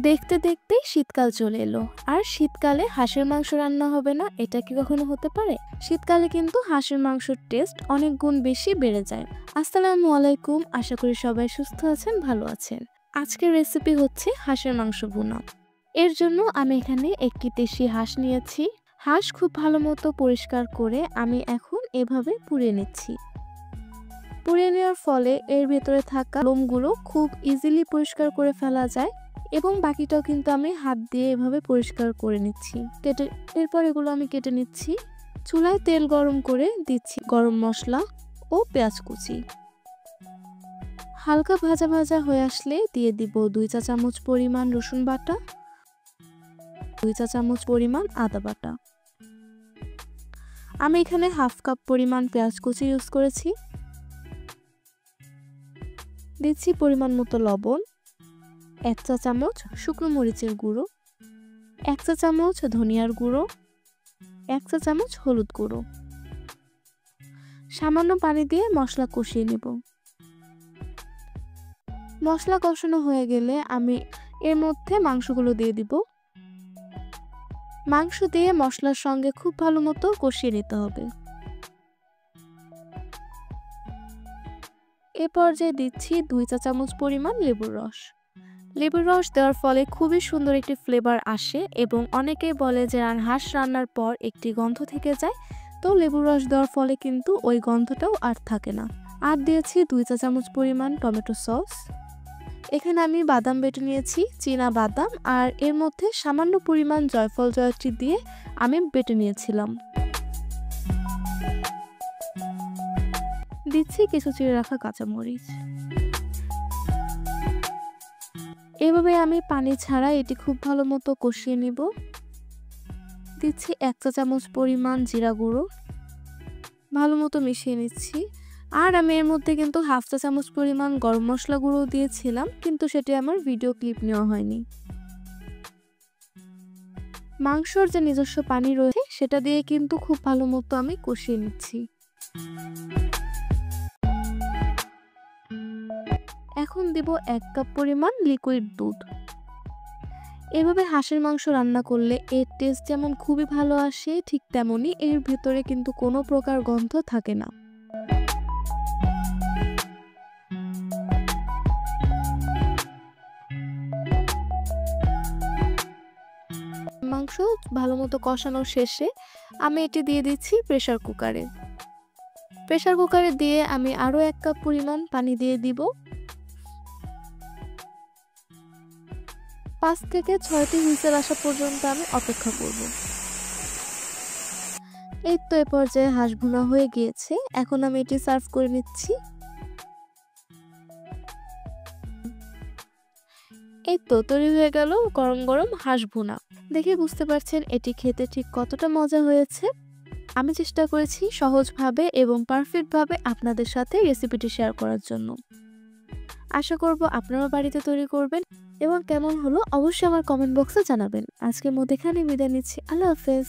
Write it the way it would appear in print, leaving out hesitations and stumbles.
দেখতে দেখতেই শীতকাল চলে এলো, আর শীতকালে হাঁসের মাংস রান্না হবে না, এটা কি কখনো হতে পারে? শীতকালে কিন্তু হাঁসের মাংসের টেস্ট অনেক গুণ বেশি বেড়ে যায়। আসসালামু আলাইকুম, আশা করি সবাই সুস্থ আছেন, ভালো আছেন। আজকের রেসিপি হচ্ছে হাঁসের মাংস ভুনা। এর জন্য আমি এখানে একটি দেশি হাঁস নিয়েছি। হাঁস খুব ভালো মতো পরিষ্কার করে আমি এখন এভাবে পুড়িয়ে নিচ্ছি। পুড়িয়ে নেওয়ার ফলে এর ভেতরে থাকা লোমগুলো খুব ইজিলি পরিষ্কার করে ফেলা যায়, এবং বাকিটাও কিন্তু আমি হাত দিয়ে এভাবে পরিষ্কার করে নিচ্ছি। এরপর এগুলো আমি কেটে নিচ্ছি। চুলায় তেল গরম করে দিচ্ছি গরম মশলা ও পেঁয়াজ কুচি। হালকা ভাজা ভাজা হয়ে আসলে দিয়ে দিব 2 চা চামচ পরিমাণ রসুন বাটা, 2 চা চামচ পরিমাণ আদা বাটা। আমি এখানে হাফ কাপ পরিমাণ পেঁয়াজ কুচি ইউজ করেছি। দিচ্ছি পরিমাণ মতো লবণ, 1 চা চামচ শুকনো মরিচের গুঁড়ো, 1 চা চামচ ধনিয়ার গুঁড়ো, 1 চা চামচ হলুদ গুঁড়ো। সামান্য পানি দিয়ে মশলা কষিয়ে নেব। মশলা কষানো হয়ে গেলে আমি এর মধ্যে মাংসগুলো দিয়ে দিব। মাংস দিয়ে মশলার সঙ্গে খুব ভালো মতো কষিয়ে নিতে হবে। এ পর্যায়ে দিচ্ছি 2 চা চামচ পরিমাণ লেবুর রস। লেবুর রস দেওয়ার ফলে খুবই সুন্দর একটি ফ্লেভার আসে, এবং অনেকেই বলে যে হাঁস রান্নার পর একটি গন্ধ থেকে যায়, তো লেবুর রস দেওয়ার ফলে কিন্তু ওই গন্ধটাও আর থাকে না। আর দিয়েছি 2 চা চামচ পরিমাণ টমেটো সস। এখানে আমি বাদাম বেটে নিয়েছি, চীনা বাদাম, আর এর মধ্যে সামান্য পরিমাণ জয়ফল জয়ত্রী দিয়ে আমি বেটে নিয়েছিলাম। দিচ্ছি কিছু চিড়ে রাখা কাঁচামরিচ। এভাবে আমি পানি ছাড়া এটি খুব ভালো মতো কষিয়ে নিব। দিচ্ছি 1 চা চামচ পরিমাণ জিরা গুঁড়ো, ভালো মতো মিশিয়ে নিচ্ছি। আর আমি এর মধ্যে কিন্তু হাফ চা চামচ পরিমাণ গরম মশলা গুঁড়ো দিয়েছিলাম, কিন্তু সেটি আমার ভিডিও ক্লিপ নেওয়া হয়নি। মাংসর যে নিজস্ব পানি রয়েছে সেটা দিয়ে কিন্তু খুব ভালো মতো আমি কষিয়ে নিচ্ছি। এখন দেব 1 কাপ পরিমাণ লিকুইড দুধ। এভাবে হাঁসের মাংস রান্না করলে এর টেস্ট যেমন খুবই ভালো আসে, ঠিক তেমনি এর ভেতরে কিন্তু কোনো প্রকার গন্ধ থাকে না। মাংস ভালো মতো কষানো শেষে আমি এটি দিয়ে দিচ্ছি প্রেসার কুকারে। প্রেসার কুকারে দিয়ে আমি আরও 1 কাপ পরিমাণ পানি দিয়ে দিব। 5 থেকে 6টি হুইসেল আসা পর্যন্ত আমি অপেক্ষা করব। এই তো এ পর্যায়ে হাঁস ভুনা হয়ে গিয়েছে। এখন আমি এটি সার্ভ করে নিচ্ছি। এই তো তৈরি হয়ে গেল গরম গরম হাঁস ভুনা। দেখে বুঝতে পারছেন এটি খেতে ঠিক কতটা মজা হয়েছে। আমি চেষ্টা করেছি সহজভাবে এবং পারফেক্টভাবে আপনাদের সাথে রেসিপিটি শেয়ার করার জন্য। আশা করব আপনারা বাড়িতে তৈরি করবেন, এবং কেমন হলো অবশ্যই আমার কমেন্ট বক্সে জানাবেন। আজকের মতো এখানে বিদায় নিচ্ছি। আল্লাহ হাফেজ।